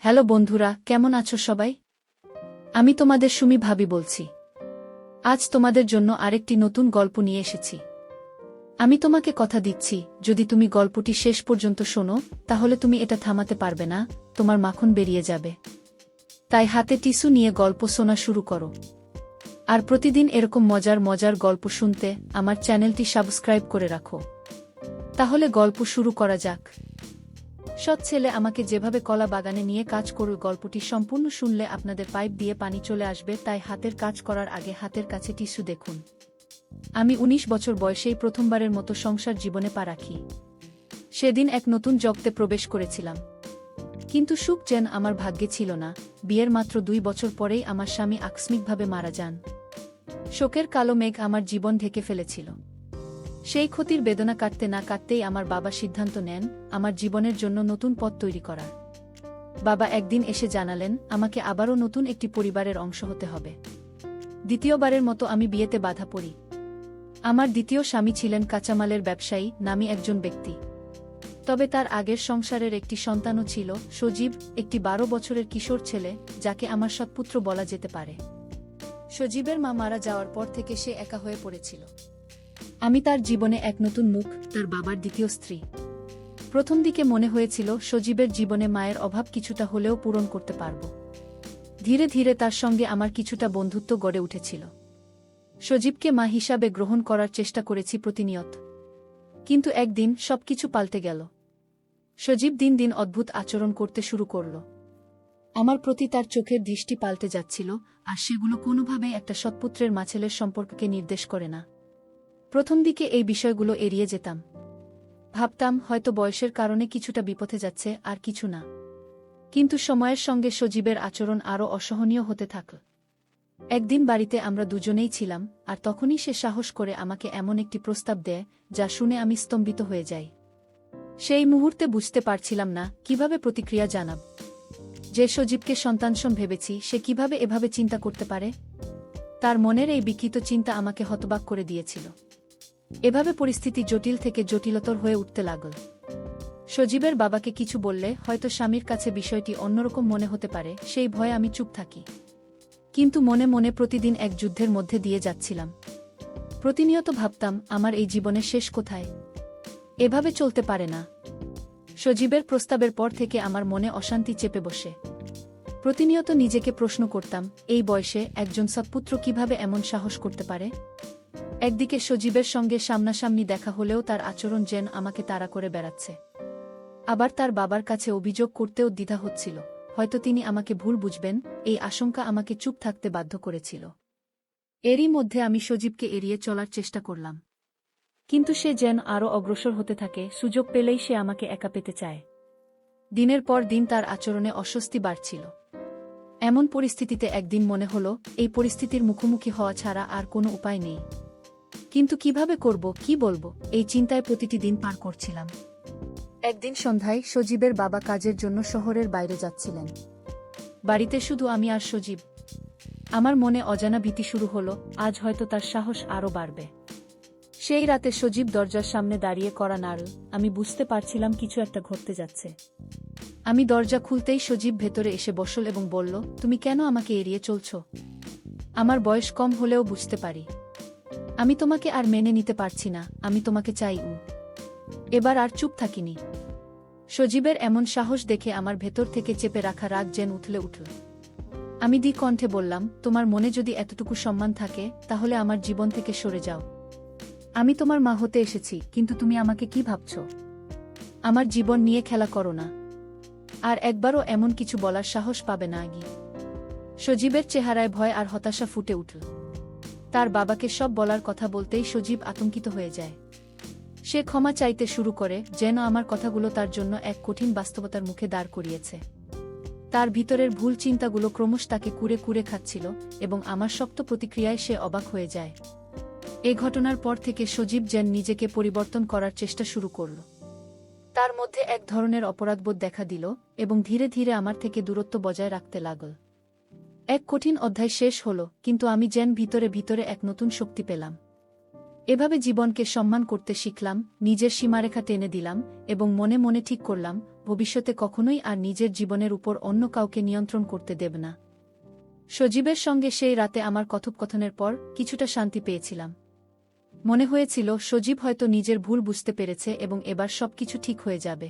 Hello বন্ধুরা, কেমন আছো সবাই? আমি তোমাদের সুমি ভাবি বলছি। আজ তোমাদের জন্য আরেকটি নতুন গল্প নিয়ে এসেছি। আমি তোমাকে কথা দিচ্ছি, যদি তুমি গল্পটি শেষ পর্যন্ত শোনো, তাহলে তুমি এটা থামাতে পারবে না, তোমার মাখন বেরিয়ে যাবে। তাই হাতে টিস্যু নিয়ে গল্প শোনা শুরু করো। আর প্রতিদিন এরকম মজার মজার গল্প শুনতে আমার চ্যানেলটি সাবস্ক্রাইব করে রাখো। তাহলে গল্প শুরু করা যাক। সৎ ছেলে আমাকে যেভাবে কলা বাগানে নিয়ে কাজ করল, গল্পটি সম্পূর্ণ শুনলে আপনাদের পাইপ দিয়ে পানি চলে আসবে, তাই হাতের কাজ করার আগে হাতের কাছে টিস্যু দেখুন। আমি ১৯ বছর বয়সেই প্রথমবারের মতো সংসার জীবনে পা রাখি। সেদিন এক নতুন জগতে প্রবেশ করেছিলাম। কিন্তু সুখ যেন আমার ভাগ্যে ছিল না। বিয়ের মাত্র ২ বছর পরেই আমার স্বামী আকস্মিকভাবে মারা যান। শোকের কালো মেঘ আমার জীবন ঢেকে ফেলেছিল। সেই ক্ষতির বেদনা কাটতে না কাটতেই আমার বাবা সিদ্ধান্ত নেন আমার জীবনের জন্য নতুন পথ তৈরি করার। বাবা একদিন এসে জানালেন আমাকে আবারও নতুন একটি পরিবারের অংশ হতে হবে। দ্বিতীয়বারের মতো আমি বিয়েতে বাধা পড়ি। আমার দ্বিতীয় স্বামী ছিলেন কাঁচামালের ব্যবসায়ী, নামী একজন ব্যক্তি। তবে তার আগের সংসারের একটি সন্তানও ছিল, সজীব, একটি ১২ বছরের কিশোর ছেলে, যাকে আমার সৎপুত্র বলা যেতে পারে। সজীবের মা মারা যাওয়ার পর থেকে সে একা হয়ে পড়েছিল। আমি তার জীবনে এক নতুন মুখ, তার বাবার দ্বিতীয় স্ত্রী। প্রথম দিকে মনে হয়েছিল সজীবের জীবনে মায়ের অভাব কিছুটা হলেও পূরণ করতে পারব। ধীরে ধীরে তার সঙ্গে আমার কিছুটা বন্ধুত্ব গড়ে উঠেছিল। সজীবকে মা হিসাবে গ্রহণ করার চেষ্টা করেছি প্রতিনিয়ত। কিন্তু একদিন সবকিছু পাল্টে গেল। সজীব দিন দিন অদ্ভুত আচরণ করতে শুরু করল। আমার প্রতি তার চোখের দৃষ্টি পাল্টে যাচ্ছিল, আর সেগুলো কোনোভাবেই একটা সৎপুত্রের মাছেলের সম্পর্ককে নির্দেশ করে না। প্রথম দিকে এই বিষয়গুলো এড়িয়ে যেতাম। ভাবতাম হয়তো বয়সের কারণে কিছুটা বিপথে যাচ্ছে, আর কিছু না। কিন্তু সময়ের সঙ্গে সজীবের আচরণ আরও অসহনীয় হতে থাকল। একদিন বাড়িতে আমরা দুজনেই ছিলাম, আর তখনই সে সাহস করে আমাকে এমন একটি প্রস্তাব দেয় যা শুনে আমি স্তম্ভিত হয়ে যাই। সেই মুহূর্তে বুঝতে পারছিলাম না কিভাবে প্রতিক্রিয়া জানাব। যে সজীবকে সন্তানসম ভেবেছি, সে কিভাবে এভাবে চিন্তা করতে পারে? তার মনের এই বিকৃত চিন্তা আমাকে হতবাক করে দিয়েছিল। এভাবে পরিস্থিতি জটিল থেকে জটিলতর হয়ে উঠতে লাগল। সজীবের বাবাকে কিছু বললে হয়তো স্বামীর কাছে বিষয়টি অন্যরকম মনে হতে পারে, সেই ভয়ে আমি চুপ থাকি। কিন্তু মনে মনে প্রতিদিন এক যুদ্ধের মধ্যে দিয়ে যাচ্ছিলাম। প্রতিনিয়ত ভাবতাম আমার এই জীবনের শেষ কোথায়? এভাবে চলতে পারে না। সজীবের প্রস্তাবের পর থেকে আমার মনে অশান্তি চেপে বসে। প্রতিনিয়ত নিজেকে প্রশ্ন করতাম, এই বয়সে একজন সৎপুত্র কিভাবে এমন সাহস করতে পারে? একদিকে সজীবের সঙ্গে সামনাসামনি দেখা হলেও তার আচরণ যেন আমাকে তাড়া করে বেড়াচ্ছে। আবার তার বাবার কাছে অভিযোগ করতেও দ্বিধা হচ্ছিল, হয়তো তিনি আমাকে ভুল বুঝবেন, এই আশঙ্কা আমাকে চুপ থাকতে বাধ্য করেছিল। এরই মধ্যে আমি সজীবকে এড়িয়ে চলার চেষ্টা করলাম। কিন্তু সে যেন আরও অগ্রসর হতে থাকে, সুযোগ পেলেই সে আমাকে একা পেতে চায়। দিনের পর দিন তার আচরণে অস্বস্তি বাড়ছিল। এমন পরিস্থিতিতে একদিন মনে হলো এই পরিস্থিতির মুখোমুখি হওয়া ছাড়া আর কোনো উপায় নেই। কিন্তু কিভাবে করব, কি বলবো, এই চিন্তায় প্রতিটি দিন পার করছিলাম। একদিন সন্ধ্যায় সজীবের বাবা কাজের জন্য শহরের বাইরে যাচ্ছিলেন। বাড়িতে শুধু আমি আর সজীব। আমার মনে অজানা ভীতি শুরু হলো, আজ হয়তো তার সাহস আরও বাড়বে। সেই রাতে সজীব দরজার সামনে দাঁড়িয়ে কড়া নাড়ল, আমি বুঝতে পারছিলাম কিছু একটা ঘটতে যাচ্ছে। আমি দরজা খুলতেই সজীব ভেতরে এসে বসল এবং বলল, তুমি কেন আমাকে এড়িয়ে চলছ? আমার বয়স কম হলেও বুঝতে পারি। আমি তোমাকে আর মেনে নিতে পারছি না, আমি তোমাকে চাই। এবার আর চুপ থাকিনি। সজীবের এমন সাহস দেখে আমার ভেতর থেকে চেপে রাখা রাগ যেন উথলে উঠল। আমি কণ্ঠে বললাম, তোমার মনে যদি এতটুকু সম্মান থাকে, তাহলে আমার জীবন থেকে সরে যাও। আমি তোমার মা হতে এসেছি, কিন্তু তুমি আমাকে কি ভাবছ? আমার জীবন নিয়ে খেলা করো না। আর একবারও এমন কিছু বলার সাহস পাবে না। সজীবের চেহারায় ভয় আর হতাশা ফুটে উঠল। তার বাবাকে সব বলার কথা বলতেই সজীব আতঙ্কিত হয়ে যায়। সে ক্ষমা চাইতে শুরু করে, যেন আমার কথাগুলো তার জন্য এক কঠিন বাস্তবতার মুখে দাঁড় করিয়েছে। তার ভিতরের ভুল চিন্তাগুলো ক্রমশ তাকে কুরে কুরে খাচ্ছিল, এবং আমার শক্ত প্রতিক্রিয়ায় সে অবাক হয়ে যায়। এ ঘটনার পর থেকে সজীব যেন নিজেকে পরিবর্তন করার চেষ্টা শুরু করল। তার মধ্যে এক ধরনের অপরাধবোধ দেখা দিল, এবং ধীরে ধীরে আমার থেকে দূরত্ব বজায় রাখতে লাগল। এক কঠিন অধ্যায় শেষ হল, কিন্তু আমি যেন ভিতরে ভিতরে এক নতুন শক্তি পেলাম। এভাবে জীবনকে সম্মান করতে শিখলাম, নিজের সীমারেখা টেনে দিলাম, এবং মনে মনে ঠিক করলাম, ভবিষ্যতে কখনোই আর নিজের জীবনের উপর অন্য কাউকে নিয়ন্ত্রণ করতে দেব না। সজীবের সঙ্গে সেই রাতে আমার কথোপকথনের পর কিছুটা শান্তি পেয়েছিলাম। মনে হয়েছিল সজীব হয়তো নিজের ভুল বুঝতে পেরেছে এবং এবার সবকিছু ঠিক হয়ে যাবে।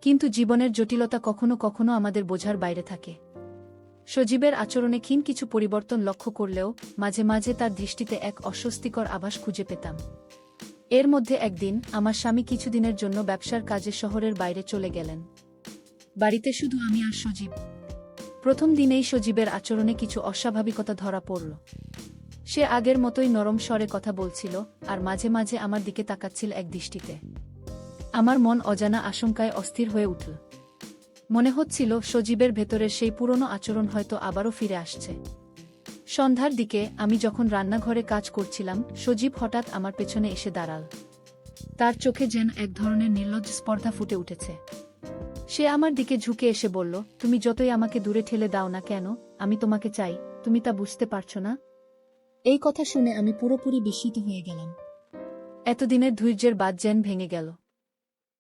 কিন্তু জীবনের জটিলতা কখনো কখনো আমাদের বোঝার বাইরে থাকে। সজীবের আচরণে ক্ষীণ কিছু পরিবর্তন লক্ষ্য করলেও মাঝে মাঝে তার দৃষ্টিতে এক অস্বস্তিকর আভাস খুঁজে পেতাম। এর মধ্যে একদিন আমার স্বামী কিছুদিনের জন্য ব্যবসার কাজে শহরের বাইরে চলে গেলেন। বাড়িতে শুধু আমি আর সজীব। প্রথম দিনেই সজীবের আচরণে কিছু অস্বাভাবিকতা ধরা পড়ল। সে আগের মতোই নরম স্বরে কথা বলছিল আর মাঝে মাঝে আমার দিকে তাকাচ্ছিল এক দৃষ্টিতে। আমার মন অজানা আশঙ্কায় অস্থির হয়ে উঠল। মনে হচ্ছিল সজীবের ভেতরের সেই পুরনো আচরণ হয়তো আবারও ফিরে আসছে। সন্ধ্যার দিকে আমি যখন রান্নাঘরে কাজ করছিলাম, সজীব হঠাৎ আমার পেছনে এসে দাঁড়াল। তার চোখে যেন এক ধরনের নির্লজ্জ স্পর্ধা ফুটে উঠেছে। সে আমার দিকে ঝুঁকে এসে বলল, তুমি যতই আমাকে দূরে ঠেলে দাও না কেন, আমি তোমাকে চাই, তুমি তা বুঝতে পারছো না? এই কথা শুনে আমি পুরোপুরি বিস্মিত হয়ে গেলাম। এতদিনের ধৈর্যের বাঁধ যেন ভেঙে গেল।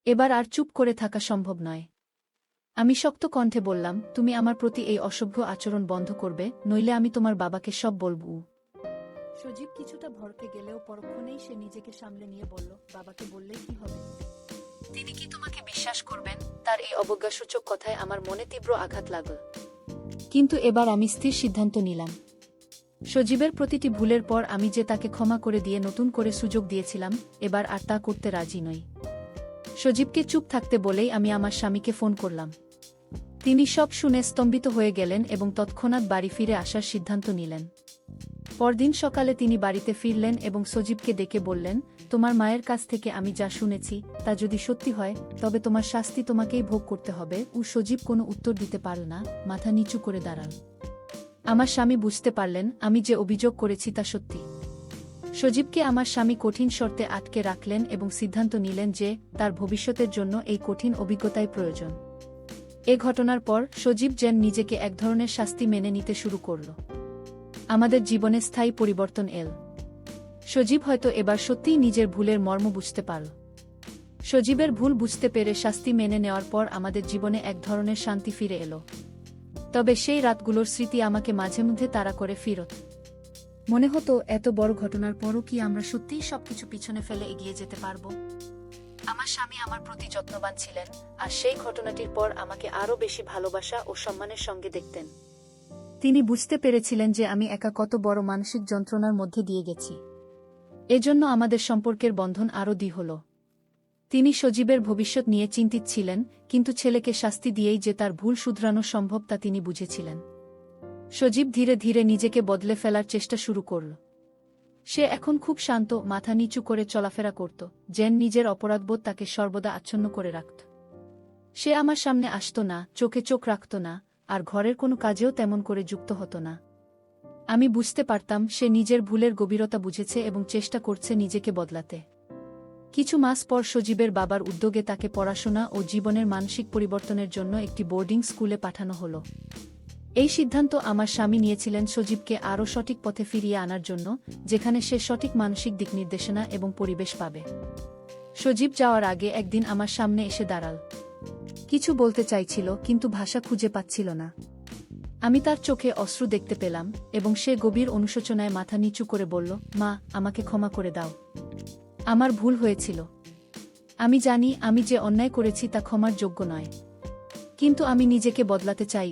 এবার আর চুপ করে থাকা সম্ভব নয়। আমি শক্ত কণ্ঠে বললাম, তুমি আমার প্রতি এই অসভ্য আচরণ বন্ধ করবে, নইলে আমি তোমার বাবাকে সব বলবো। সজীব কিছুটা ভড়কে গেলেও পরক্ষণেই সে নিজেকে সামলে নিয়ে বলল, বাবাকে বললে কি হবে? তিনি কি তোমাকে বিশ্বাস করবেন? তার এই অবজ্ঞাসূচক কথায় আমার মনে তীব্র আঘাত লাগল। কিন্তু এবার আমি স্থির সিদ্ধান্ত নিলাম। সজীবের প্রতিটি ভুলের পর আমি যে তাকে ক্ষমা করে দিয়ে নতুন করে সুযোগ দিয়েছিলাম, এবার আর তা করতে রাজি নই। সজীবকে চুপ থাকতে বলেই আমি আমার স্বামীকে ফোন করলাম। তিনি সব শুনে স্তম্ভিত হয়ে গেলেন এবং তৎক্ষণাৎ বাড়ি ফিরে আসার সিদ্ধান্ত নিলেন। পরদিন সকালে তিনি বাড়িতে ফিরলেন এবং সজীবকে ডেকে বললেন, তোমার মায়ের কাছ থেকে আমি যা শুনেছি তা যদি সত্যি হয় তবে তোমার শাস্তি তোমাকেই ভোগ করতে হবে। সজীব কোনো উত্তর দিতে পারল না, মাথা নিচু করে দাঁড়াল। আমার স্বামী বুঝতে পারলেন আমি যে অভিযোগ করেছি তা সত্যি। সজীবকে আমার স্বামী কঠিন শর্তে আটকে রাখলেন এবং সিদ্ধান্ত নিলেন যে তার ভবিষ্যতের জন্য এই কঠিন অভিজ্ঞতাই প্রয়োজন। এ ঘটনার পর সজীব যেন নিজেকে এক ধরনের শাস্তি মেনে নিতে শুরু করল। আমাদের জীবনে স্থায়ী পরিবর্তন এল। সজীব হয়তো এবার সত্যিই নিজের ভুলের মর্ম বুঝতে পারল। সজীবের ভুল বুঝতে পেরে শাস্তি মেনে নেওয়ার পর আমাদের জীবনে এক ধরনের শান্তি ফিরে এলো। তবে সেই রাতগুলোর স্মৃতি আমাকে মাঝে মধ্যে তাড়া করে ফিরত। মনে হতো এত বড় ঘটনার পরও কি আমরা সত্যিই সবকিছু পিছনে ফেলে এগিয়ে যেতে পারব? আমার স্বামী আমার প্রতি যত্নবান ছিলেন, আর সেই ঘটনাটির পর আমাকে আরও বেশি ভালোবাসা ও সম্মানের সঙ্গে দেখতেন। তিনি বুঝতে পেরেছিলেন যে আমি একা কত বড় মানসিক যন্ত্রণার মধ্যে দিয়ে গেছি। এজন্য আমাদের সম্পর্কের বন্ধন আরও দৃঢ় হল। তিনি সজীবের ভবিষ্যৎ নিয়ে চিন্তিত ছিলেন, কিন্তু ছেলেকে শাস্তি দিয়েই যে তার ভুল শুধরানো সম্ভব তা তিনি বুঝেছিলেন। সজীব ধীরে ধীরে নিজেকে বদলে ফেলার চেষ্টা শুরু করল। সে এখন খুব শান্ত, মাথা নিচু করে চলাফেরা করত, যেন নিজের অপরাধবোধ তাকে সর্বদা আচ্ছন্ন করে রাখত। সে আমার সামনে আসত না, চোখে চোখ রাখত না, আর ঘরের কোনো কাজেও তেমন করে যুক্ত হতো না। আমি বুঝতে পারতাম সে নিজের ভুলের গভীরতা বুঝেছে এবং চেষ্টা করছে নিজেকে বদলাতে। কিছু মাস পর সজীবের বাবার উদ্যোগে তাকে পড়াশোনা ও জীবনের মানসিক পরিবর্তনের জন্য একটি বোর্ডিং স্কুলে পাঠানো হলো। এই সিদ্ধান্ত আমার স্বামী নিয়েছিলেন সজীবকে আরও সঠিক পথে ফিরিয়ে আনার জন্য, যেখানে সে সঠিক মানসিক দিক নির্দেশনা এবং পরিবেশ পাবে। সজীব যাওয়ার আগে একদিন আমার সামনে এসে দাঁড়াল। কিছু বলতে চাইছিল কিন্তু ভাষা খুঁজে পাচ্ছিল না। আমি তার চোখে অশ্রু দেখতে পেলাম এবং সে গভীর অনুশোচনায় মাথা নিচু করে বলল, মা, আমাকে ক্ষমা করে দাও। আমার ভুল হয়েছিল। আমি জানি আমি যে অন্যায় করেছি তা ক্ষমার যোগ্য নয়, কিন্তু আমি নিজেকে বদলাতে চাই।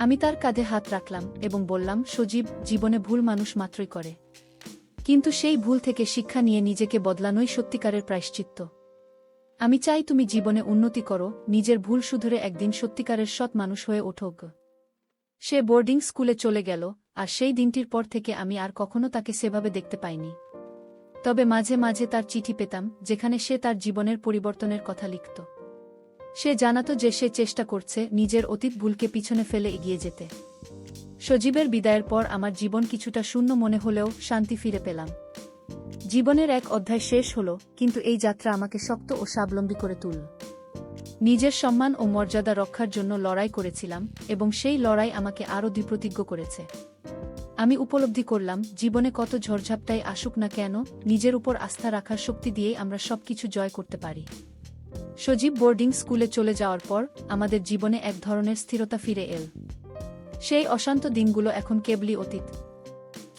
আমি তার কাঁধে হাত রাখলাম এবং বললাম, সজীব, জীবনে ভুল মানুষ মাত্রই করে, কিন্তু সেই ভুল থেকে শিক্ষা নিয়ে নিজেকে বদলানোই সত্যিকারের প্রায়শ্চিত্ত। আমি চাই তুমি জীবনে উন্নতি করো, নিজের ভুল শুধরে একদিন সত্যিকারের সৎ মানুষ হয়ে ওঠো। সে বোর্ডিং স্কুলে চলে গেল, আর সেই দিনটির পর থেকে আমি আর কখনো তাকে সেভাবে দেখতে পাইনি। তবে মাঝে মাঝে তার চিঠি পেতাম, যেখানে সে তার জীবনের পরিবর্তনের কথা লিখত। সে জানাতো যে সে চেষ্টা করছে নিজের অতীত ভুলকে পিছনে ফেলে এগিয়ে যেতে। সজীবের বিদায়ের পর আমার জীবন কিছুটা শূন্য মনে হলেও শান্তি ফিরে পেলাম। জীবনের এক অধ্যায় শেষ হলো, কিন্তু এই যাত্রা আমাকে শক্ত ও স্বাবলম্বী করে তুলল। নিজের সম্মান ও মর্যাদা রক্ষার জন্য লড়াই করেছিলাম এবং সেই লড়াই আমাকে আরও দৃঢ়প্রতিজ্ঞ করেছে। আমি উপলব্ধি করলাম, জীবনে কত ঝড়ঝাপটাই আসুক না কেন, নিজের উপর আস্থা রাখার শক্তি দিয়েই আমরা সবকিছু জয় করতে পারি। সজীব বোর্ডিং স্কুলে চলে যাওয়ার পর আমাদের জীবনে এক ধরনের স্থিরতা ফিরে এল। সেই অশান্ত দিনগুলো এখন কেবলই অতীত।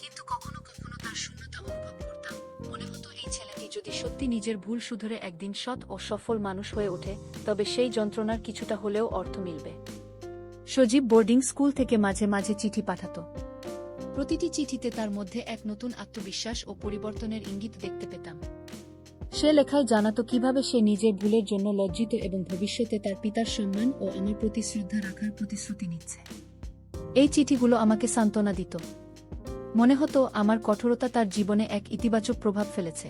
কিন্তু কখনো কখনো তার শূন্যতা অনুভব করতাম। মনে হতো এই ছেলেটি যদি সত্যি নিজের ভুল শুধরে একদিন সৎ ও সফল মানুষ হয়ে ওঠে, তবে সেই যন্ত্রণার কিছুটা হলেও অর্থ মিলবে। সজীব বোর্ডিং স্কুল থেকে মাঝে মাঝে চিঠি পাঠাত। প্রতিটি চিঠিতে তার মধ্যে এক নতুন আত্মবিশ্বাস ও পরিবর্তনের ইঙ্গিত দেখতে পেতাম। সে লেখায় জানাতো কিভাবে সে নিজের ভুলের জন্য লজ্জিত এবং ভবিষ্যতে তার পিতার সম্মান ও আমার প্রতি শ্রদ্ধা রাখার প্রতিশ্রুতি নিচ্ছে। এই চিঠিগুলো আমাকে সান্ত্বনা দিত। মনে হতো আমার কঠোরতা তার জীবনে এক ইতিবাচক প্রভাব ফেলেছে।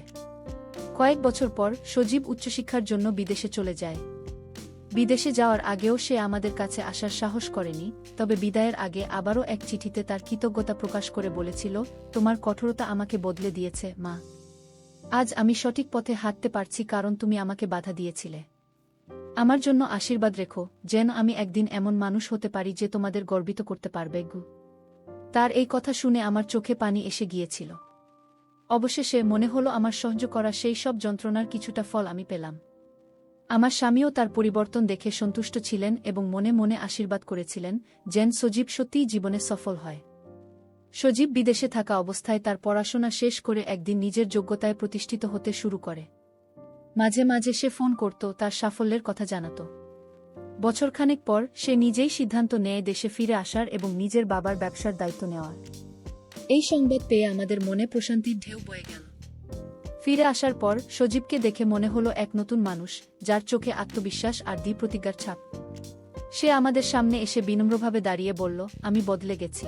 কয়েক বছর পর সজীব উচ্চশিক্ষার জন্য বিদেশে চলে যায়। বিদেশে যাওয়ার আগেও সে আমাদের কাছে আসার সাহস করেনি, তবে বিদায়ের আগে আবারও এক চিঠিতে তার কৃতজ্ঞতা প্রকাশ করে বলেছিল, তোমার কঠোরতা আমাকে বদলে দিয়েছে মা। আজ আমি সঠিক পথে হাঁটতে পারছি কারণ তুমি আমাকে বাধা দিয়েছিলে। আমার জন্য আশীর্বাদ রেখো, যেন আমি একদিন এমন মানুষ হতে পারি যে তোমাদের গর্বিত করতে পারবে গু। তার এই কথা শুনে আমার চোখে পানি এসে গিয়েছিল। অবশেষে মনে হলো আমার সহ্য করা সেই সব যন্ত্রণার কিছুটা ফল আমি পেলাম। আমার স্বামীও তার পরিবর্তন দেখে সন্তুষ্ট ছিলেন এবং মনে মনে আশীর্বাদ করেছিলেন যেন সজীব সত্যিই জীবনে সফল হয়। সজীব বিদেশে থাকা অবস্থায় তার পড়াশোনা শেষ করে একদিন নিজের যোগ্যতায় প্রতিষ্ঠিত হতে শুরু করে। মাঝে মাঝে সে ফোন করত, তার সাফল্যের কথা জানাত। বছরখানেক পর সে নিজেই সিদ্ধান্ত নেয় দেশে ফিরে আসার এবং নিজের বাবার ব্যবসার দায়িত্ব নেওয়ার। এই সংবাদ পেয়ে আমাদের মনে প্রশান্তির ঢেউ বয়ে গেল। ফিরে আসার পর সজীবকে দেখে মনে হলো এক নতুন মানুষ, যার চোখে আত্মবিশ্বাস আর দৃঢ় প্রতিজ্ঞার ছাপ। সে আমাদের সামনে এসে বিনম্রভাবে দাঁড়িয়ে বলল, আমি বদলে গেছি।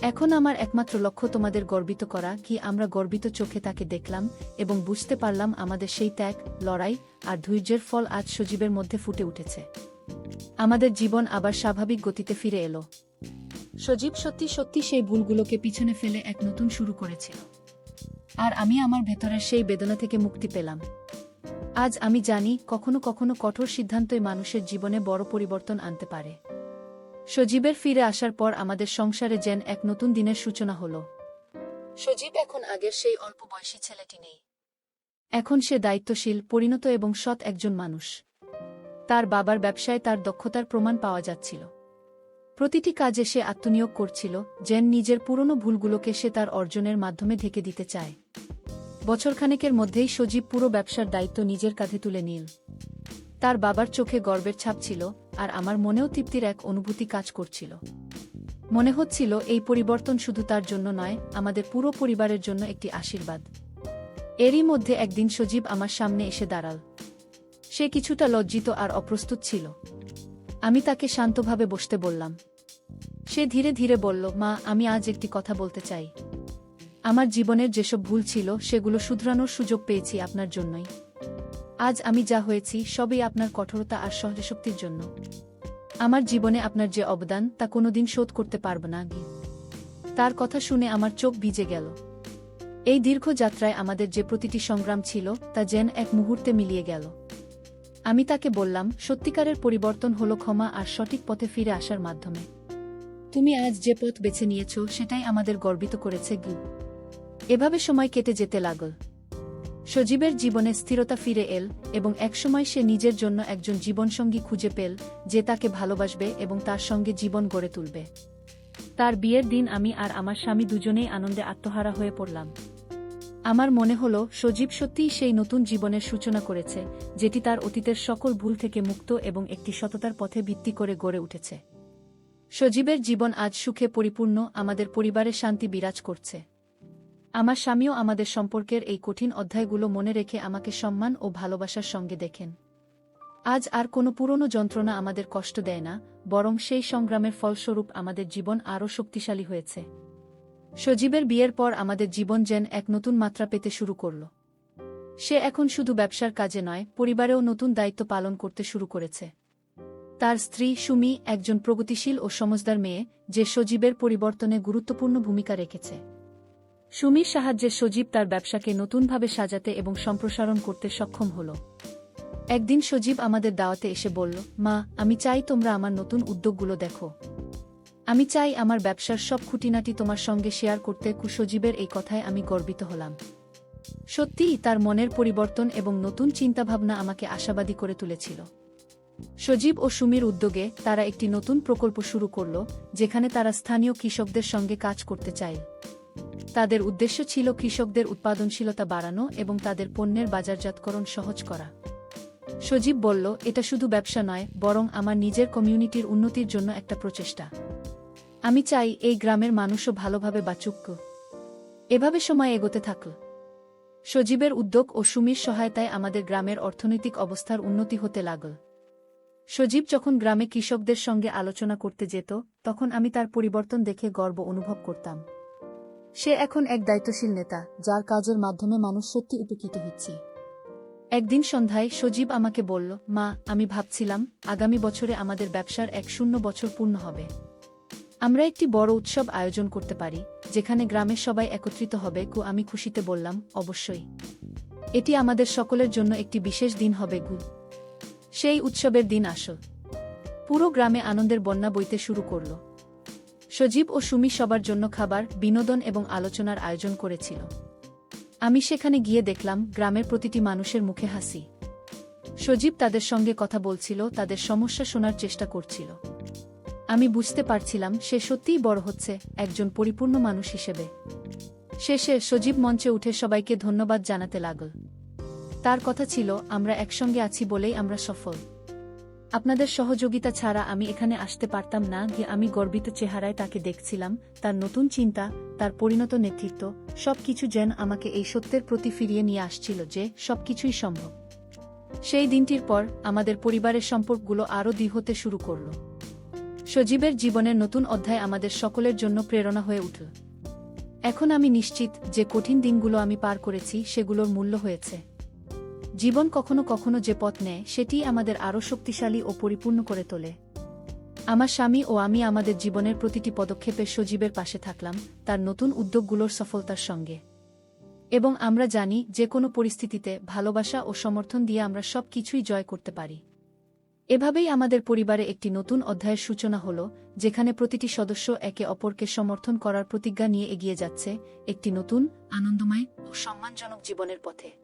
এখন আমার একমাত্র লক্ষ্য তোমাদের গর্বিত করা। কি আমরা গর্বিত চোখে তাকে দেখলাম এবং বুঝতে পারলাম আমাদের সেই ত্যাগ, লড়াই আর ধৈর্যের ফল আজ সজীবের মধ্যে ফুটে উঠেছে। আমাদের জীবন আবার স্বাভাবিক গতিতে ফিরে এলো। সজীব সত্যি সত্যি সেই ভুলগুলোকে পিছনে ফেলে এক নতুন শুরু করেছিল। আর আমি আমার ভেতরের সেই বেদনা থেকে মুক্তি পেলাম। আজ আমি জানি কখনো কখনো কঠোর সিদ্ধান্তই মানুষের জীবনে বড় পরিবর্তন আনতে পারে। সজীবের ফিরে আসার পর আমাদের সংসারে যেন এক নতুন দিনের সূচনা হলো। সজীব এখন আগের সেই অল্প বয়সী ছেলেটি নেই। এখন সে দায়িত্বশীল, পরিণত এবং সৎ একজন মানুষ। তার বাবার ব্যবসায় তার দক্ষতার প্রমাণ পাওয়া যাচ্ছিল। প্রতিটি কাজে সে আত্মনিয়োগ করছিল, যেন নিজের পুরনো ভুলগুলোকে সে তার অর্জনের মাধ্যমে ঢেকে দিতে চায়। বছরখানেকের মধ্যেই সজীব পুরো ব্যবসার দায়িত্ব নিজের কাঁধে তুলে নিল। তার বাবার চোখে গর্বের ছাপ ছিল, আর আমার মনেও তৃপ্তির এক অনুভূতি কাজ করছিল। মনে হচ্ছিল এই পরিবর্তন শুধু তার জন্য নয়, আমাদের পুরো পরিবারের জন্য একটি আশীর্বাদ। এরই মধ্যে একদিন সজীব আমার সামনে এসে দাঁড়াল। সে কিছুটা লজ্জিত আর অপ্রস্তুত ছিল। আমি তাকে শান্তভাবে বসতে বললাম। সে ধীরে ধীরে বলল, মা, আমি আজ একটি কথা বলতে চাই। আমার জীবনের যেসব ভুল ছিল সেগুলো শুধরানোর সুযোগ পেয়েছি আপনার জন্যই। আজ আমি যা হয়েছি সবই আপনার কঠোরতা আর সহ্যশক্তির জন্য। আমার জীবনে আপনার যে অবদান তা কোনোদিন শোধ করতে পারব না। তার কথা শুনে আমার চোখ ভিজে গেল। এই দীর্ঘ যাত্রায় আমাদের যে প্রতিটি সংগ্রাম ছিল তা যেন এক মুহূর্তে মিলিয়ে গেল। আমি তাকে বললাম, সত্যিকারের পরিবর্তন হলো ক্ষমা আর সঠিক পথে ফিরে আসার মাধ্যমে। তুমি আজ যে পথ বেছে নিয়েছ সেটাই আমাদের গর্বিত করেছে গি। এভাবে সময় কেটে যেতে লাগল। সজীবের জীবনে স্থিরতা ফিরে এল এবং একসময় সে নিজের জন্য একজন জীবনসঙ্গী খুঁজে পেল, যে তাকে ভালোবাসবে এবং তার সঙ্গে জীবন গড়ে তুলবে। তার বিয়ের দিন আমি আর আমার স্বামী দুজনেই আনন্দে আত্মহারা হয়ে পড়লাম। আমার মনে হলো সজীব সত্যিই সেই নতুন জীবনের সূচনা করেছে, যেটি তার অতীতের সকল ভুল থেকে মুক্ত এবং একটি সততার পথে ভিত্তি করে গড়ে উঠেছে। সজীবের জীবন আজ সুখে পরিপূর্ণ, আমাদের পরিবারে শান্তি বিরাজ করছে। আমার স্বামীও আমাদের সম্পর্কের এই কঠিন অধ্যায়গুলো মনে রেখে আমাকে সম্মান ও ভালোবাসার সঙ্গে দেখেন। আজ আর কোনো পুরনো যন্ত্রণা আমাদের কষ্ট দেয় না, বরং সেই সংগ্রামের ফলস্বরূপ আমাদের জীবন আরও শক্তিশালী হয়েছে। সজীবের বিয়ের পর আমাদের জীবন যেন এক নতুন মাত্রা পেতে শুরু করল। সে এখন শুধু ব্যবসার কাজে নয়, পরিবারেও নতুন দায়িত্ব পালন করতে শুরু করেছে। তার স্ত্রী সুমি একজন প্রগতিশীল ও সমজদার মেয়ে, যে সজীবের পরিবর্তনে গুরুত্বপূর্ণ ভূমিকা রেখেছে। সুমির সাহায্যে সজীব তার ব্যবসাকে নতুনভাবে সাজাতে এবং সম্প্রসারণ করতে সক্ষম হল। একদিন সজীব আমাদের দাওয়াতে এসে বলল, মা, আমি চাই তোমরা আমার নতুন উদ্যোগগুলো দেখো। আমি চাই আমার ব্যবসার সব খুঁটিনাটি তোমার সঙ্গে শেয়ার করতে। সজীবের এই কথায় আমি গর্বিত হলাম। সত্যিই তার মনের পরিবর্তন এবং নতুন চিন্তাভাবনা আমাকে আশাবাদী করে তুলেছিল। সজীব ও সুমির উদ্যোগে তারা একটি নতুন প্রকল্প শুরু করল, যেখানে তারা স্থানীয় কৃষকদের সঙ্গে কাজ করতে চায়। তাদের উদ্দেশ্য ছিল কৃষকদের উৎপাদনশীলতা বাড়ানো এবং তাদের পণ্যের বাজারজাতকরণ সহজ করা। সজীব বলল, এটা শুধু ব্যবসা নয়, বরং আমার নিজের কমিউনিটির উন্নতির জন্য একটা প্রচেষ্টা। আমি চাই এই গ্রামের মানুষও ভালোভাবে বাঁচুক। এভাবে সময় এগোতে থাকল। সজীবের উদ্যোগ ও সুমির সহায়তায় আমাদের গ্রামের অর্থনৈতিক অবস্থার উন্নতি হতে লাগল। সজীব যখন গ্রামে কৃষকদের সঙ্গে আলোচনা করতে যেত, তখন আমি তার পরিবর্তন দেখে গর্ব অনুভব করতাম। সে এখন এক দায়িত্বশীল নেতা, যার কাজের মাধ্যমে মানুষ সত্যি উপকৃত হচ্ছে। একদিন সন্ধ্যায় সজীব আমাকে বলল, মা, আমি ভাবছিলাম আগামী বছরে আমাদের ব্যবসার 100 বছর পূর্ণ হবে। আমরা একটি বড় উৎসব আয়োজন করতে পারি, যেখানে গ্রামের সবাই একত্রিত হবে। আমি খুশিতে বললাম, অবশ্যই। এটি আমাদের সকলের জন্য একটি বিশেষ দিন হবে। সেই উৎসবের দিন আসল। পুরো গ্রামে আনন্দের বন্যা বইতে শুরু করল। সজীব ও সুমি সবার জন্য খাবার, বিনোদন এবং আলোচনার আয়োজন করেছিল। আমি সেখানে গিয়ে দেখলাম গ্রামের প্রতিটি মানুষের মুখে হাসি। সজীব তাদের সঙ্গে কথা বলছিল, তাদের সমস্যা শোনার চেষ্টা করছিল। আমি বুঝতে পারছিলাম সে সত্যিই বড় হচ্ছে, একজন পরিপূর্ণ মানুষ হিসেবে। শেষে সজীব মঞ্চে উঠে সবাইকে ধন্যবাদ জানাতে লাগল। তার কথা ছিল, আমরা একসঙ্গে আছি বলেই আমরা সফল। আপনাদের সহযোগিতা ছাড়া আমি এখানে আসতে পারতাম না। আমি গর্বিত চেহারায় তাকে দেখছিলাম, তার নতুন চিন্তা, তার পরিণত নেতৃত্ব, সবকিছু যেন আমাকে এই সত্যের প্রতি ফিরিয়ে নিয়ে আসছিল যে সবকিছুই সম্ভব। সেই দিনটির পর আমাদের পরিবারের সম্পর্কগুলো আরও দৃঢ় হতে শুরু করল। সজীবের জীবনের নতুন অধ্যায় আমাদের সকলের জন্য প্রেরণা হয়ে উঠল। এখন আমি নিশ্চিত যে কঠিন দিনগুলো আমি পার করেছি সেগুলোর মূল্য হয়েছে। জীবন কখনো কখনো যে পথ নেয়, সেটিই আমাদের আরও শক্তিশালী ও পরিপূর্ণ করে তোলে। আমার স্বামী ও আমি আমাদের জীবনের প্রতিটি পদক্ষেপে সজীবের পাশে থাকলাম, তার নতুন উদ্যোগগুলোর সফলতার সঙ্গে। এবং আমরা জানি যে কোনো পরিস্থিতিতে ভালোবাসা ও সমর্থন দিয়ে আমরা সব কিছুই জয় করতে পারি। এভাবেই আমাদের পরিবারে একটি নতুন অধ্যায়ের সূচনা হল, যেখানে প্রতিটি সদস্য একে অপরকে সমর্থন করার প্রতিজ্ঞা নিয়ে এগিয়ে যাচ্ছে একটি নতুন, আনন্দময় ও সম্মানজনক জীবনের পথে।